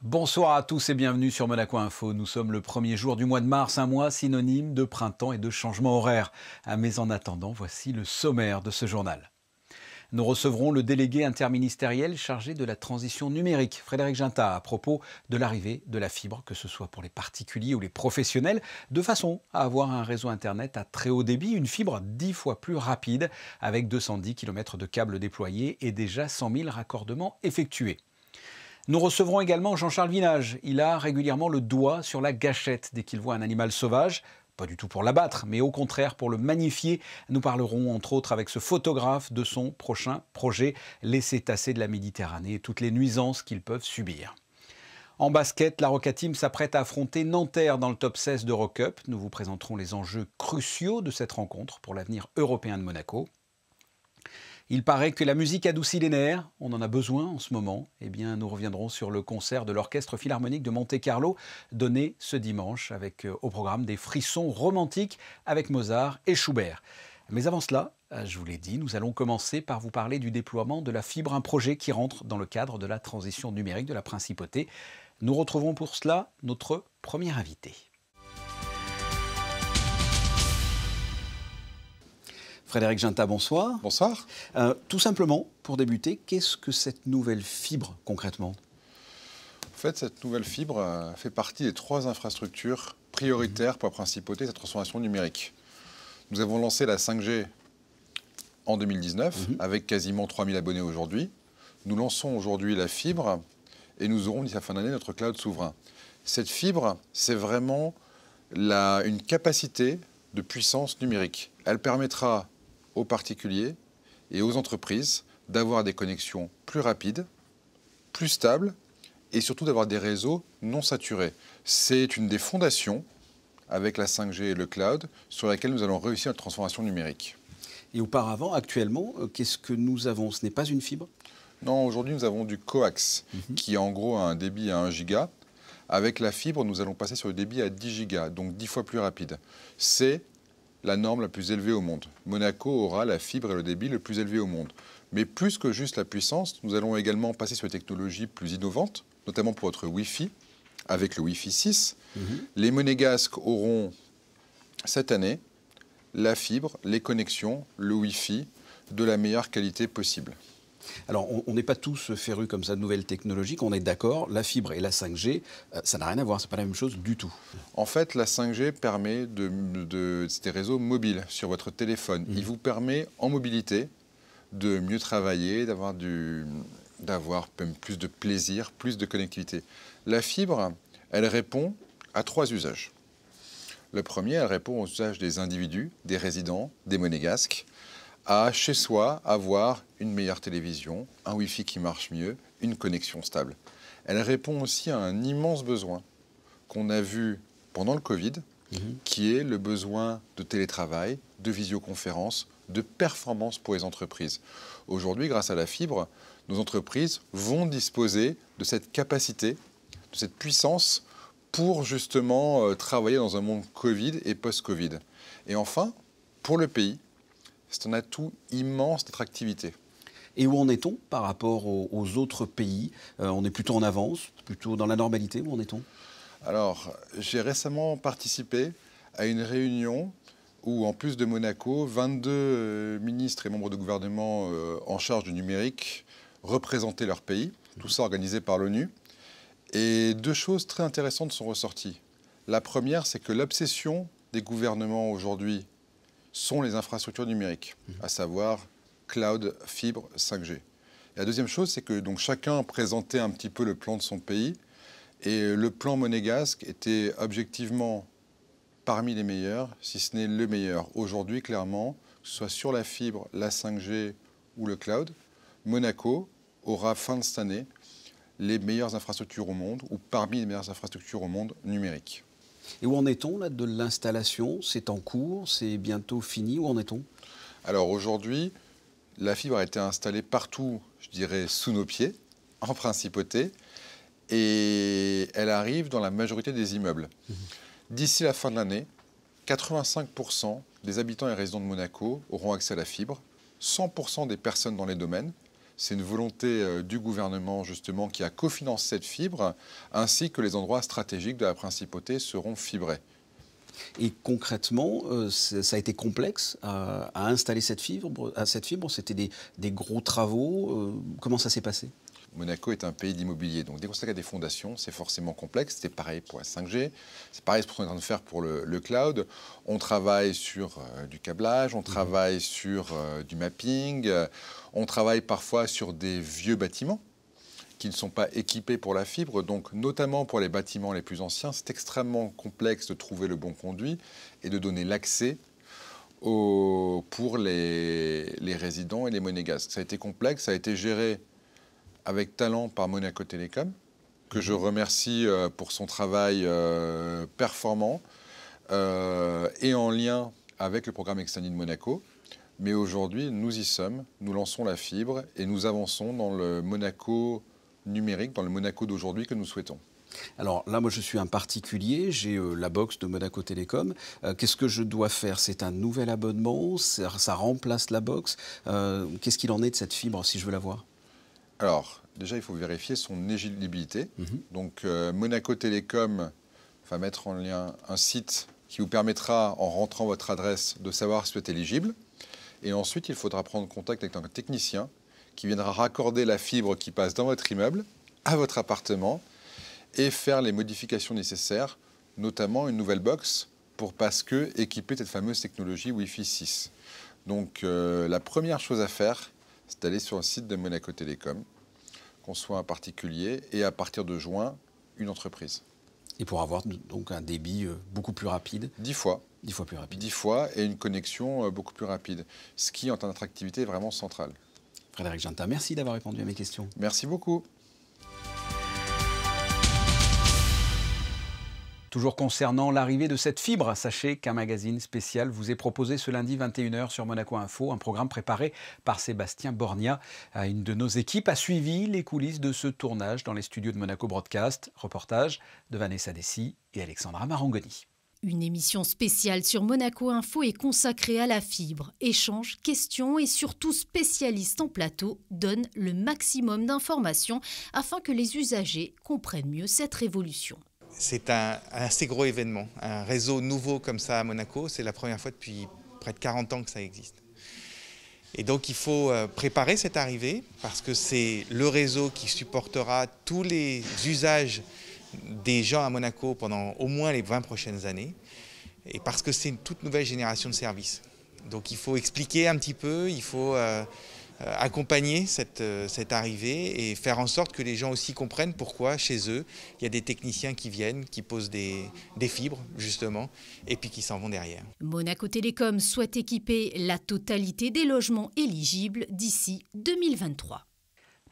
Bonsoir à tous et bienvenue sur Monaco Info. Nous sommes le premier jour du mois de mars, un mois synonyme de printemps et de changement horaire. Mais en attendant, voici le sommaire de ce journal. Nous recevrons le délégué interministériel chargé de la transition numérique, Frédéric Ginta, à propos de l'arrivée de la fibre, que ce soit pour les particuliers ou les professionnels, de façon à avoir un réseau Internet à très haut débit, une fibre 10 fois plus rapide, avec 210 km de câbles déployés et déjà 100 000 raccordements effectués. Nous recevrons également Jean-Charles Vinage. Il a régulièrement le doigt sur la gâchette dès qu'il voit un animal sauvage. Pas du tout pour l'abattre, mais au contraire pour le magnifier. Nous parlerons entre autres avec ce photographe de son prochain projet, les cétacés de la Méditerranée et toutes les nuisances qu'ils peuvent subir. En basket, la Roca Team s'apprête à affronter Nanterre dans le top 16 d'Eurocup. Nous vous présenterons les enjeux cruciaux de cette rencontre pour l'avenir européen de Monaco. Il paraît que la musique adoucit les nerfs, on en a besoin en ce moment. Eh bien, nous reviendrons sur le concert de l'Orchestre Philharmonique de Monte-Carlo, donné ce dimanche, avec au programme des frissons romantiques avec Mozart et Schubert. Mais avant cela, je vous l'ai dit, nous allons commencer par vous parler du déploiement de la fibre, un projet qui rentre dans le cadre de la transition numérique de la Principauté. Nous retrouvons pour cela notre premier invité. Frédéric Ginta, bonsoir. Bonsoir. Tout simplement, pour débuter, qu'est-ce que cette nouvelle fibre concrètement ? En fait, cette nouvelle fibre fait partie des 3 infrastructures prioritaires pour la Principauté et sa transformation numérique. Nous avons lancé la 5G en 2019, avec quasiment 3000 abonnés aujourd'hui. Nous lançons aujourd'hui la fibre et nous aurons d'ici la fin d'année notre cloud souverain. Cette fibre, c'est vraiment une capacité de puissance numérique. Elle permettra aux particuliers et aux entreprises d'avoir des connexions plus rapides, plus stables et surtout d'avoir des réseaux non saturés. C'est une des fondations avec la 5G et le cloud sur laquelle nous allons réussir notre transformation numérique. Et auparavant, actuellement, qu'est-ce que nous avons ? Ce n'est pas une fibre ? Non, aujourd'hui nous avons du coax qui en gros a un débit à 1 giga. Avec la fibre, nous allons passer sur le débit à 10 gigas, donc 10 fois plus rapide. C'est la norme la plus élevée au monde. Monaco aura la fibre et le débit le plus élevé au monde. Mais plus que juste la puissance, nous allons également passer sur des technologies plus innovantes, notamment pour notre Wi-Fi, avec le Wi-Fi 6. Les Monégasques auront cette année la fibre, les connexions, le Wi-Fi de la meilleure qualité possible. Alors, on n'est pas tous férus comme ça de nouvelles technologies, on est d'accord, la fibre et la 5G, ça n'a rien à voir, c'est pas la même chose du tout. En fait, la 5G permet c'est des réseaux mobiles sur votre téléphone. Il vous permet, en mobilité, de mieux travailler, d'avoir même plus de plaisir, plus de connectivité. La fibre, elle répond à 3 usages. Le premier, elle répond aux usages des individus, des résidents, des monégasques, à chez soi avoir une meilleure télévision, un Wi-Fi qui marche mieux, une connexion stable. Elle répond aussi à un immense besoin qu'on a vu pendant le Covid, qui est le besoin de télétravail, de visioconférence, de performance pour les entreprises. Aujourd'hui, grâce à la fibre, nos entreprises vont disposer de cette capacité, de cette puissance pour justement travailler dans un monde Covid et post-Covid. Et enfin, pour le pays, c'est un atout immense d'attractivité. Et où en est-on par rapport aux autres pays ? On est plutôt en avance, plutôt dans la normalité, où en est-on ? Alors, j'ai récemment participé à une réunion où, en plus de Monaco, 22 ministres et membres de gouvernement en charge du numérique représentaient leur pays, tout ça organisé par l'ONU. Et 2 choses très intéressantes sont ressorties. La première, c'est que l'obsession des gouvernements aujourd'hui sont les infrastructures numériques, à savoir cloud, fibre, 5G. Et la deuxième chose, c'est que donc, chacun présentait un petit peu le plan de son pays, et le plan monégasque était objectivement parmi les meilleurs, si ce n'est le meilleur. Aujourd'hui, clairement, que ce soit sur la fibre, la 5G ou le cloud, Monaco aura fin de cette année les meilleures infrastructures au monde, ou parmi les meilleures infrastructures au monde numériques. Et où en est-on là de l'installation ? C'est en cours, c'est bientôt fini, où en est-on ? Alors aujourd'hui, la fibre a été installée partout, je dirais, sous nos pieds, en principauté, et elle arrive dans la majorité des immeubles. D'ici la fin de l'année, 85% des habitants et résidents de Monaco auront accès à la fibre, 100% des personnes dans les domaines, C'est une volonté du gouvernement justement qui a cofinancé cette fibre, ainsi que les endroits stratégiques de la principauté seront fibrés. Et concrètement, ça a été complexe à installer cette fibre. C'était des gros travaux. Comment ça s'est passé? Monaco est un pays d'immobilier, donc dès qu'on s'attaque à des fondations, c'est forcément complexe. C'est pareil pour la 5G, c'est pareil pour ce qu'on est en train de faire pour le cloud. On travaille sur du câblage, on travaille sur du mapping, on travaille parfois sur des vieux bâtiments qui ne sont pas équipés pour la fibre. Donc notamment pour les bâtiments les plus anciens, c'est extrêmement complexe de trouver le bon conduit et de donner l'accès pour les résidents et les monégasques. Ça a été complexe, ça a été géré avec talent par Monaco Télécom, que je remercie pour son travail performant et en lien avec le programme Extended Monaco. Mais aujourd'hui, nous y sommes, nous lançons la fibre et nous avançons dans le Monaco numérique, dans le Monaco d'aujourd'hui que nous souhaitons. Alors là, moi, je suis un particulier, j'ai la box de Monaco Télécom. Qu'est-ce que je dois faire? C'est un nouvel abonnement? Ça remplace la box? Qu'est-ce qu'il en est de cette fibre si je veux la voir? Alors, déjà, il faut vérifier son éligibilité. Donc, Monaco Télécom va mettre en lien un site qui vous permettra, en rentrant votre adresse, de savoir si vous êtes éligible. Et ensuite, il faudra prendre contact avec un technicien qui viendra raccorder la fibre qui passe dans votre immeuble à votre appartement et faire les modifications nécessaires, notamment une nouvelle box parce que équipée de cette fameuse technologie Wi-Fi 6. Donc, la première chose à faire, c'est d'aller sur le site de Monaco Télécom, qu'on soit un particulier, et à partir de juin, une entreprise. Et pour avoir donc un débit beaucoup plus rapide? 10 fois. 10 fois plus rapide. 10 fois, et une connexion beaucoup plus rapide. Ce qui, en termes d'attractivité, est vraiment central. Frédéric Ginta, merci d'avoir répondu à mes questions. Merci beaucoup. Toujours concernant l'arrivée de cette fibre, sachez qu'un magazine spécial vous est proposé ce lundi 21h sur Monaco Info, un programme préparé par Sébastien Borgna. Une de nos équipes a suivi les coulisses de ce tournage dans les studios de Monaco Broadcast. Reportage de Vanessa Dessy et Alexandra Marangoni. Une émission spéciale sur Monaco Info est consacrée à la fibre. Échanges, questions et surtout spécialistes en plateau donnent le maximum d'informations afin que les usagers comprennent mieux cette révolution. C'est un assez gros événement, un réseau nouveau comme ça à Monaco, c'est la première fois depuis près de 40 ans que ça existe. Et donc il faut préparer cette arrivée parce que c'est le réseau qui supportera tous les usages des gens à Monaco pendant au moins les 20 prochaines années et parce que c'est une toute nouvelle génération de services. Donc il faut expliquer un petit peu, il faut accompagner cette arrivée et faire en sorte que les gens aussi comprennent pourquoi chez eux il y a des techniciens qui viennent, qui posent des fibres justement et puis qui s'en vont derrière. Monaco Télécom souhaite équiper la totalité des logements éligibles d'ici 2023.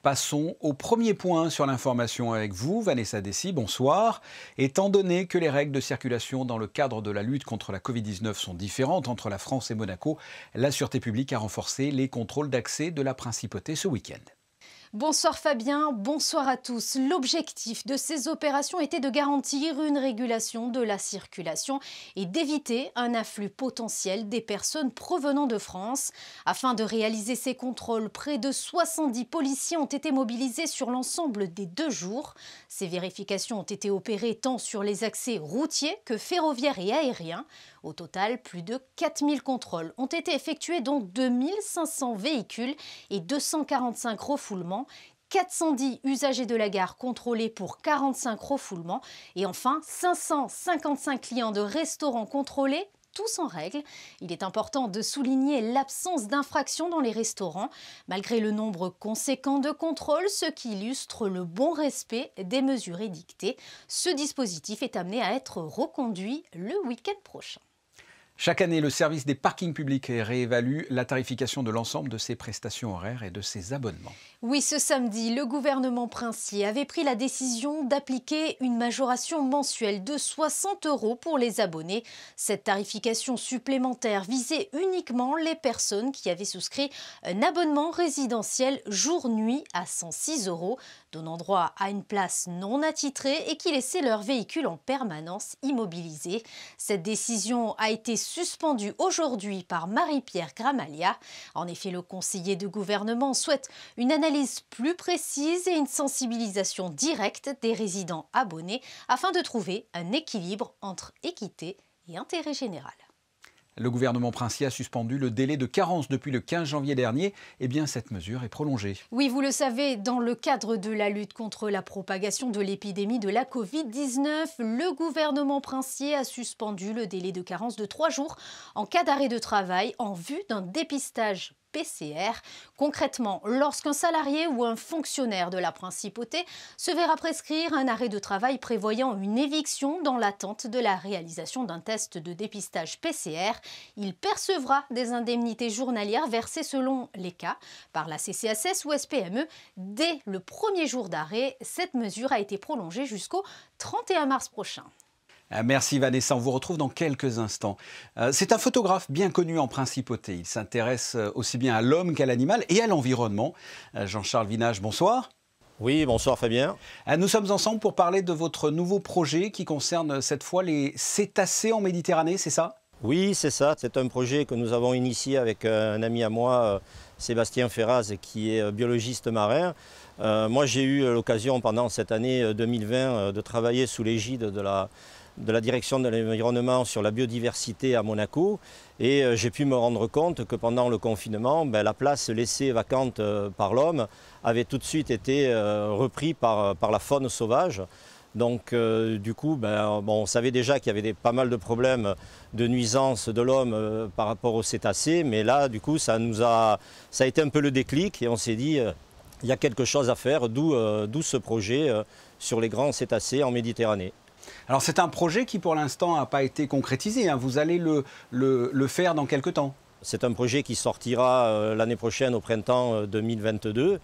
Passons au premier point sur l'information avec vous, Vanessa Dessy, bonsoir. Étant donné que les règles de circulation dans le cadre de la lutte contre la Covid-19 sont différentes entre la France et Monaco, la Sûreté publique a renforcé les contrôles d'accès de la Principauté ce week-end. Bonsoir Fabien, bonsoir à tous. L'objectif de ces opérations était de garantir une régulation de la circulation et d'éviter un afflux potentiel des personnes provenant de France. Afin de réaliser ces contrôles, près de 70 policiers ont été mobilisés sur l'ensemble des 2 jours. Ces vérifications ont été opérées tant sur les accès routiers que ferroviaires et aériens. Au total, plus de 4000 contrôles ont été effectués, dont 2500 véhicules et 245 refoulements. 410 usagers de la gare contrôlés pour 45 refoulements. Et enfin, 555 clients de restaurants contrôlés, tous en règle. Il est important de souligner l'absence d'infractions dans les restaurants, malgré le nombre conséquent de contrôles, ce qui illustre le bon respect des mesures édictées. Ce dispositif est amené à être reconduit le week-end prochain. Chaque année, le service des parkings publics réévalue la tarification de l'ensemble de ses prestations horaires et de ses abonnements. Oui, ce samedi, le gouvernement princier avait pris la décision d'appliquer une majoration mensuelle de 60 € pour les abonnés. Cette tarification supplémentaire visait uniquement les personnes qui avaient souscrit un abonnement résidentiel jour-nuit à 106 €, donnant droit à une place non attitrée et qui laissaient leur véhicule en permanence immobilisé. Cette décision a été suspendu aujourd'hui par Marie-Pierre Gramaglia. En effet, le conseiller de gouvernement souhaite une analyse plus précise et une sensibilisation directe des résidents abonnés afin de trouver un équilibre entre équité et intérêt général. Le gouvernement princier a suspendu le délai de carence depuis le 15 janvier dernier. Eh bien, cette mesure est prolongée. Oui, vous le savez, dans le cadre de la lutte contre la propagation de l'épidémie de la Covid-19, le gouvernement princier a suspendu le délai de carence de 3 jours en cas d'arrêt de travail en vue d'un dépistage PCR. Concrètement, lorsqu'un salarié ou un fonctionnaire de la principauté se verra prescrire un arrêt de travail prévoyant une éviction dans l'attente de la réalisation d'un test de dépistage PCR, il percevra des indemnités journalières versées selon les cas par la CCAS ou SPME. Dès le premier jour d'arrêt, cette mesure a été prolongée jusqu'au 31 mars prochain. Merci Vanessa, on vous retrouve dans quelques instants. C'est un photographe bien connu en principauté. Il s'intéresse aussi bien à l'homme qu'à l'animal et à l'environnement. Jean-Charles Vinage, bonsoir. Oui, bonsoir Fabien. Nous sommes ensemble pour parler de votre nouveau projet qui concerne cette fois les cétacés en Méditerranée, c'est ça ? Oui, c'est ça. C'est un projet que nous avons initié avec un ami à moi, Sébastien Ferraz, qui est biologiste marin. Moi, j'ai eu l'occasion pendant cette année 2020 de travailler sous l'égide de la direction de l'environnement sur la biodiversité à Monaco et j'ai pu me rendre compte que pendant le confinement, la place laissée vacante par l'homme avait tout de suite été reprise par la faune sauvage. Donc du coup, on savait déjà qu'il y avait pas mal de problèmes de nuisance de l'homme par rapport aux cétacés, mais là, du coup, ça a été un peu le déclic et on s'est dit il y a quelque chose à faire, d'où ce projet sur les grands cétacés en Méditerranée. Alors c'est un projet qui pour l'instant n'a pas été concrétisé, hein. Vous allez le faire dans quelques temps. C'est un projet qui sortira l'année prochaine au printemps 2022.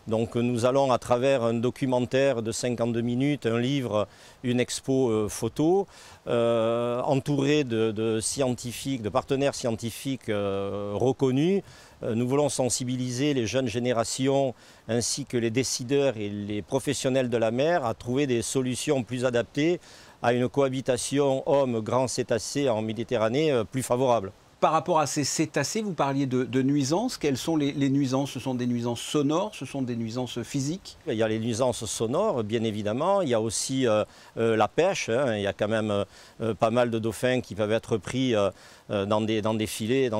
Donc nous allons à travers un documentaire de 52 minutes, un livre, une expo photo, entouré de scientifiques, de partenaires scientifiques reconnus. Nous voulons sensibiliser les jeunes générations ainsi que les décideurs et les professionnels de la mer à trouver des solutions plus adaptées à une cohabitation homme-grand cétacé en Méditerranée plus favorable. Par rapport à ces cétacés, vous parliez de nuisances. Quelles sont les nuisances? Ce sont des nuisances sonores, ce sont des nuisances physiques? Il y a les nuisances sonores, bien évidemment. Il y a aussi la pêche. Hein. Il y a quand même pas mal de dauphins qui peuvent être pris dans des filets.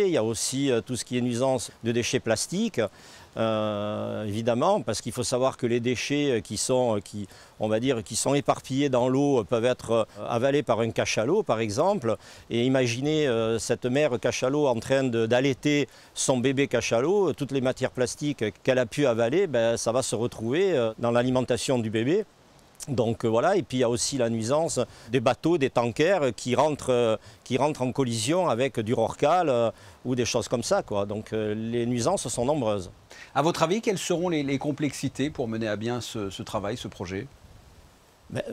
Il y a aussi tout ce qui est nuisance de déchets plastiques. Évidemment, parce qu'il faut savoir que les déchets qui sont éparpillés dans l'eau peuvent être avalés par un cachalot, par exemple. Et imaginez cette mère cachalot en train d'allaiter son bébé cachalot, toutes les matières plastiques qu'elle a pu avaler, ça va se retrouver dans l'alimentation du bébé. Donc voilà, et puis il y a aussi la nuisance des bateaux, des tankers qui rentrent en collision avec du rorcal ou des choses comme ça, quoi. Donc les nuisances sont nombreuses. À votre avis, quelles seront les complexités pour mener à bien ce travail, ce projet ?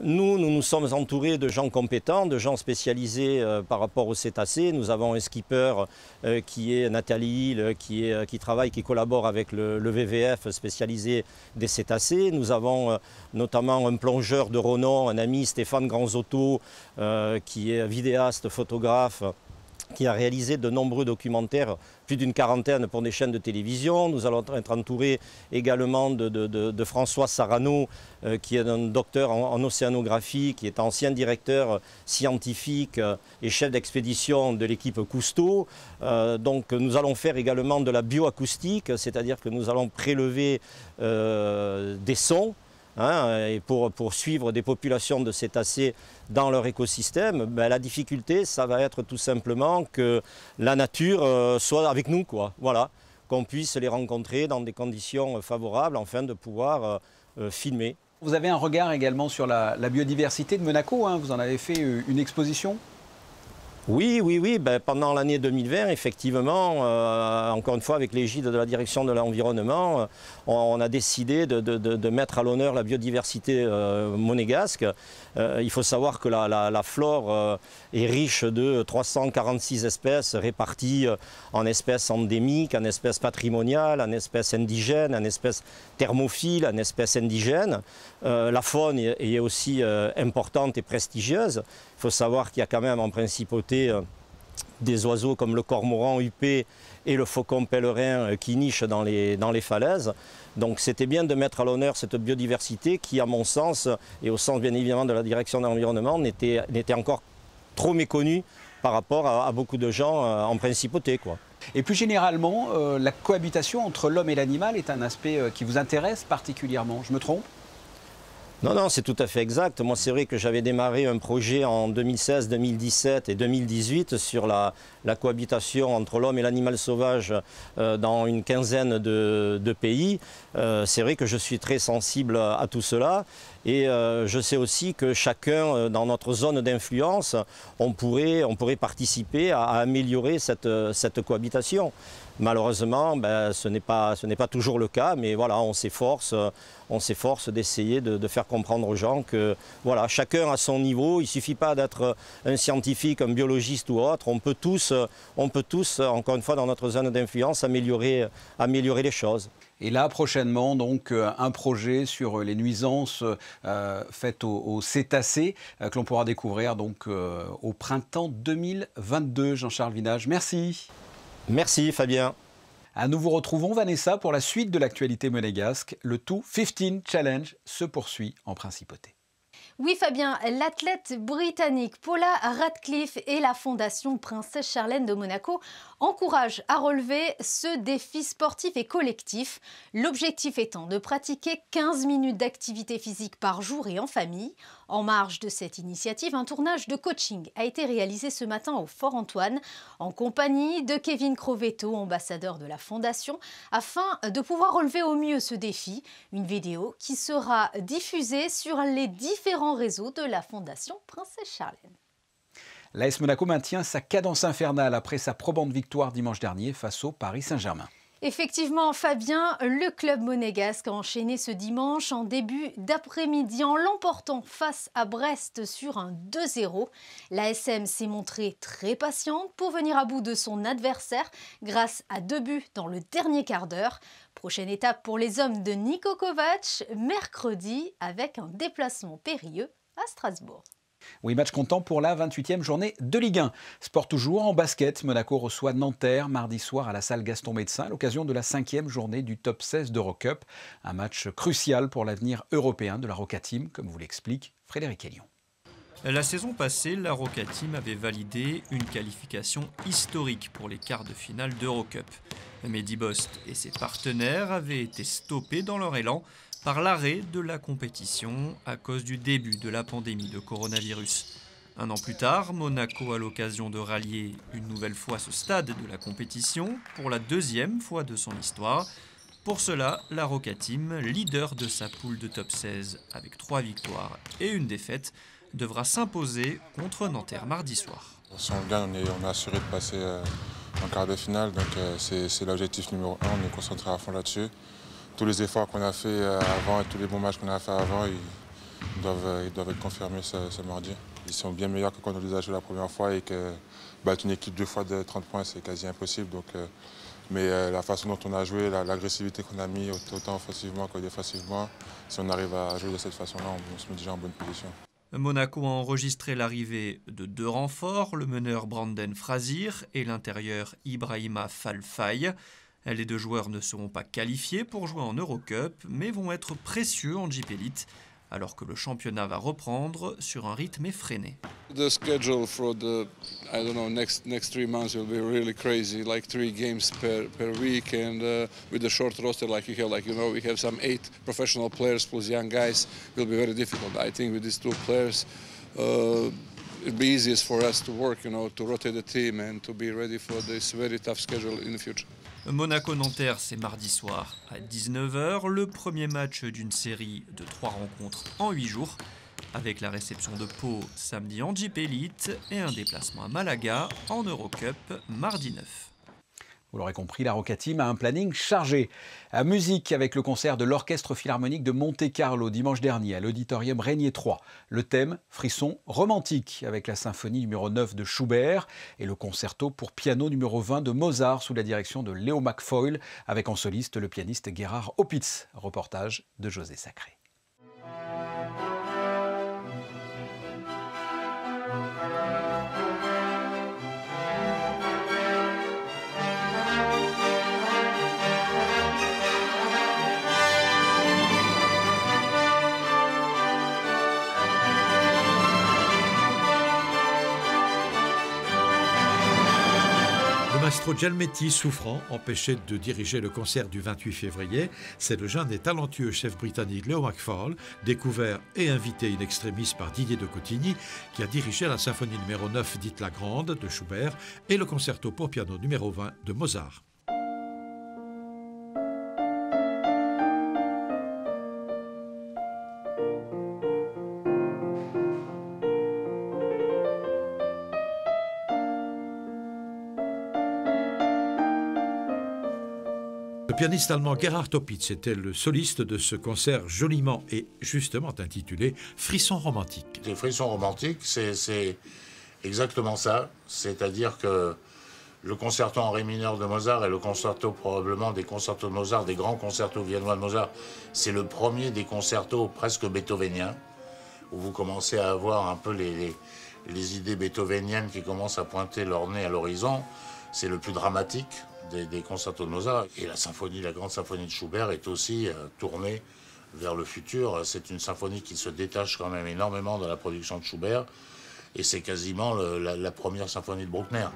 Nous nous sommes entourés de gens compétents, de gens spécialisés par rapport aux cétacés. Nous avons un skipper qui est Nathalie Hill, qui travaille, qui collabore avec le WWF spécialisé des cétacés. Nous avons notamment un plongeur de renom, un ami, Stéphane Granzotto, qui est vidéaste, photographe, qui a réalisé de nombreux documentaires, plus d'une quarantaine pour des chaînes de télévision. Nous allons être entourés également de François Sarano, qui est un docteur en océanographie, qui est ancien directeur scientifique et chef d'expédition de l'équipe Cousteau. Donc nous allons faire également de la bioacoustique, c'est-à-dire que nous allons prélever des sons. Et pour suivre des populations de cétacés dans leur écosystème, la difficulté, ça va être tout simplement que la nature soit avec nous, quoi. Voilà, qu'on puisse les rencontrer dans des conditions favorables afin de pouvoir filmer. Vous avez un regard également sur la biodiversité de Monaco, hein. Vous en avez fait une exposition? Oui. Pendant l'année 2020, effectivement, encore une fois, avec l'égide de la direction de l'environnement, on a décidé de mettre à l'honneur la biodiversité monégasque. Il faut savoir que la flore est riche de 346 espèces réparties en espèces endémiques, en espèces patrimoniales, en espèces indigènes, en espèces thermophiles, en espèces indigènes. La faune est aussi importante et prestigieuse. Il faut savoir qu'il y a quand même en principauté des oiseaux comme le cormoran huppé et le faucon pèlerin qui nichent dans les falaises. Donc c'était bien de mettre à l'honneur cette biodiversité qui, à mon sens, et au sens bien évidemment de la direction de l'environnement, n'était encore trop méconnue par rapport à beaucoup de gens en principauté, quoi. Et plus généralement, la cohabitation entre l'homme et l'animal est un aspect qui vous intéresse particulièrement. Je me trompe ? Non, non, c'est tout à fait exact. Moi, c'est vrai que j'avais démarré un projet en 2016, 2017 et 2018 sur la cohabitation entre l'homme et l'animal sauvage dans une quinzaine de pays. C'est vrai que je suis très sensible à tout cela. Et je sais aussi que chacun, dans notre zone d'influence, on pourrait participer à améliorer cette cohabitation. Malheureusement, ce n'est pas toujours le cas, mais voilà, on s'efforce d'essayer de faire comprendre aux gens que voilà, chacun à son niveau. Il ne suffit pas d'être un scientifique, un biologiste ou autre. On peut tous, encore une fois, dans notre zone d'influence, améliorer les choses. Et là, prochainement, donc, un projet sur les nuisances faites aux cétacés que l'on pourra découvrir donc, au printemps 2022. Jean-Charles Vinage, merci. Merci Fabien. Nous vous retrouvons, Vanessa, pour la suite de l'actualité monégasque. Le Tout 15 Challenge se poursuit en principauté. Oui Fabien, l'athlète britannique Paula Radcliffe et la Fondation Princesse Charlène de Monaco encouragent à relever ce défi sportif et collectif. L'objectif étant de pratiquer 15 minutes d'activité physique par jour et en famille. En marge de cette initiative, un tournage de coaching a été réalisé ce matin au Fort Antoine en compagnie de Kevin Crovetto, ambassadeur de la Fondation, afin de pouvoir relever au mieux ce défi. Une vidéo qui sera diffusée sur les différents réseaux de la Fondation Princesse Charlène. L'AS Monaco maintient sa cadence infernale après sa probante victoire dimanche dernier face au Paris Saint-Germain. Effectivement, Fabien, le club monégasque a enchaîné ce dimanche en début d'après-midi en l'emportant face à Brest sur un 2-0. L'ASM s'est montrée très patiente pour venir à bout de son adversaire grâce à 2 buts dans le dernier quart d'heure. Prochaine étape pour les hommes de Niko Kovac, mercredi avec un déplacement périlleux à Strasbourg. Oui, match comptant pour la 28e journée de Ligue 1. Sport toujours en basket, Monaco reçoit Nanterre mardi soir à la salle Gaston Médecin à l'occasion de la 5e journée du top 16 d'Eurocup. Un match crucial pour l'avenir européen de la Roca Team, comme vous l'explique Frédéric Hélion. La saison passée, la Roca Team avait validé une qualification historique pour les quarts de finale d'Eurocup. Mehdi Bost et ses partenaires avaient été stoppés dans leur élan par l'arrêt de la compétition à cause du début de la pandémie de coronavirus. Un an plus tard, Monaco a l'occasion de rallier une nouvelle fois ce stade de la compétition pour la 2e fois de son histoire. Pour cela, la Roca Team, leader de sa poule de top 16 avec 3 victoires et une défaite, devra s'imposer contre Nanterre mardi soir. Si on gagne, on est assuré de passer en quart de finale, donc c'est l'objectif numéro 1, on est concentré à fond là-dessus. Tous les efforts qu'on a fait avant et tous les bons matchs qu'on a fait avant, ils doivent être confirmés ce mardi. Ils sont bien meilleurs que quand on les a joués la première fois et que battre une équipe 2 fois de 30 points, c'est quasi impossible. Donc, mais la façon dont on a joué, l'agressivité qu'on a mis autant offensivement que défensivement, si on arrive à jouer de cette façon-là, on se met déjà en bonne position. Monaco a enregistré l'arrivée de 2 renforts, le meneur Brandon Frazier et l'intérieur Ibrahima Falfaye. Les 2 joueurs ne seront pas qualifiés pour jouer en Eurocup, mais vont être précieux en Jeep Elite, alors que le championnat va reprendre sur un rythme effréné. The schedule for the next 3 months will be really crazy, like 3 games per week, and with the short roster like you have, we have some 8 professional players plus young guys. Will be very difficult. I think with these 2 players, it'll be easiest for us to work, to rotate the team and to be ready for this very tough schedule in the future. Monaco-Nanterre, c'est mardi soir à 19h, le premier match d'une série de 3 rencontres en 8 jours, avec la réception de Pau samedi en Jeep Elite et un déplacement à Malaga en Eurocup mardi 9. Vous l'aurez compris, la Roca Team a un planning chargé. À musique avec le concert de l'Orchestre Philharmonique de Monte-Carlo dimanche dernier à l'Auditorium Régnier 3. Le thème, frisson romantique avec la symphonie numéro 9 de Schubert et le concerto pour piano numéro 20 de Mozart sous la direction de Léo McFoyle avec en soliste le pianiste Gerhard Opitz. Reportage de José Sacré. maestro Gelmetti, souffrant, empêché de diriger le concert du 28 février. C'est le jeune et talentueux chef britannique Leo McFall, découvert et invité in extremis par Didier de Cotigny, qui a dirigé la symphonie numéro 9 dite La Grande de Schubert et le concerto pour piano numéro 20 de Mozart. Le pianiste allemand Gerhard Opitz était le soliste de ce concert joliment et justement intitulé « Frisson romantique ». Les frissons romantiques, c'est exactement ça. C'est-à-dire que le concerto en ré mineur de Mozart et le concerto probablement des concertos de Mozart, des grands concertos viennois de Mozart, c'est le premier des concertos presque beethoveniens, où vous commencez à avoir un peu les idées beethoveniennes qui commencent à pointer leur nez à l'horizon. C'est le plus dramatique des concertos de Mozart. Et la grande symphonie de Schubert est aussi tournée vers le futur. C'est une symphonie qui se détache quand même énormément de la production de Schubert. Et c'est quasiment la première symphonie de Bruckner.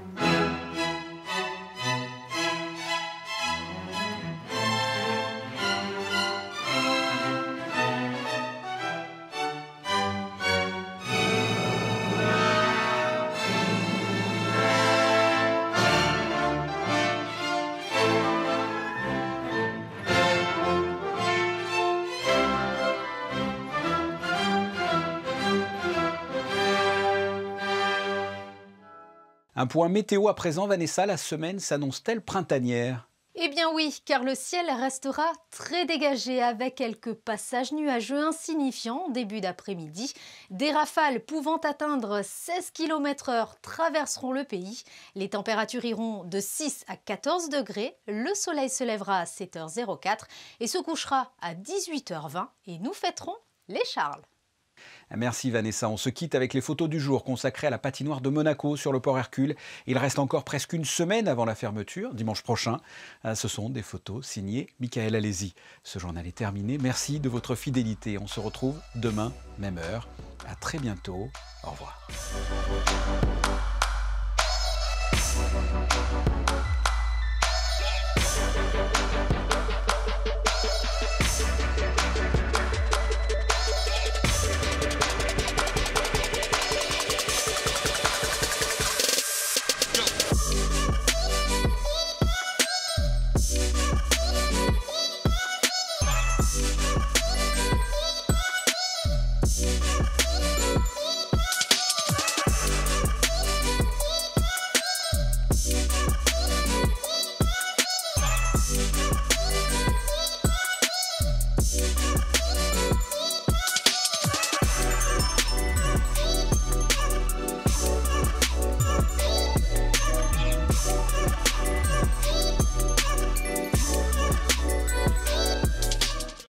Un point météo à présent, Vanessa, la semaine s'annonce-t-elle printanière ? Eh bien oui, car le ciel restera très dégagé avec quelques passages nuageux insignifiants en début d'après-midi. Des rafales pouvant atteindre 16 km/h traverseront le pays. Les températures iront de 6 à 14 degrés. Le soleil se lèvera à 7h04 et se couchera à 18h20 et nous fêterons les Charles. Merci Vanessa, on se quitte avec les photos du jour consacrées à la patinoire de Monaco sur le port Hercule. Il reste encore presque une semaine avant la fermeture, dimanche prochain. Ce sont des photos signées Michael Alési. Ce journal est terminé, merci de votre fidélité. On se retrouve demain, même heure. À très bientôt, au revoir.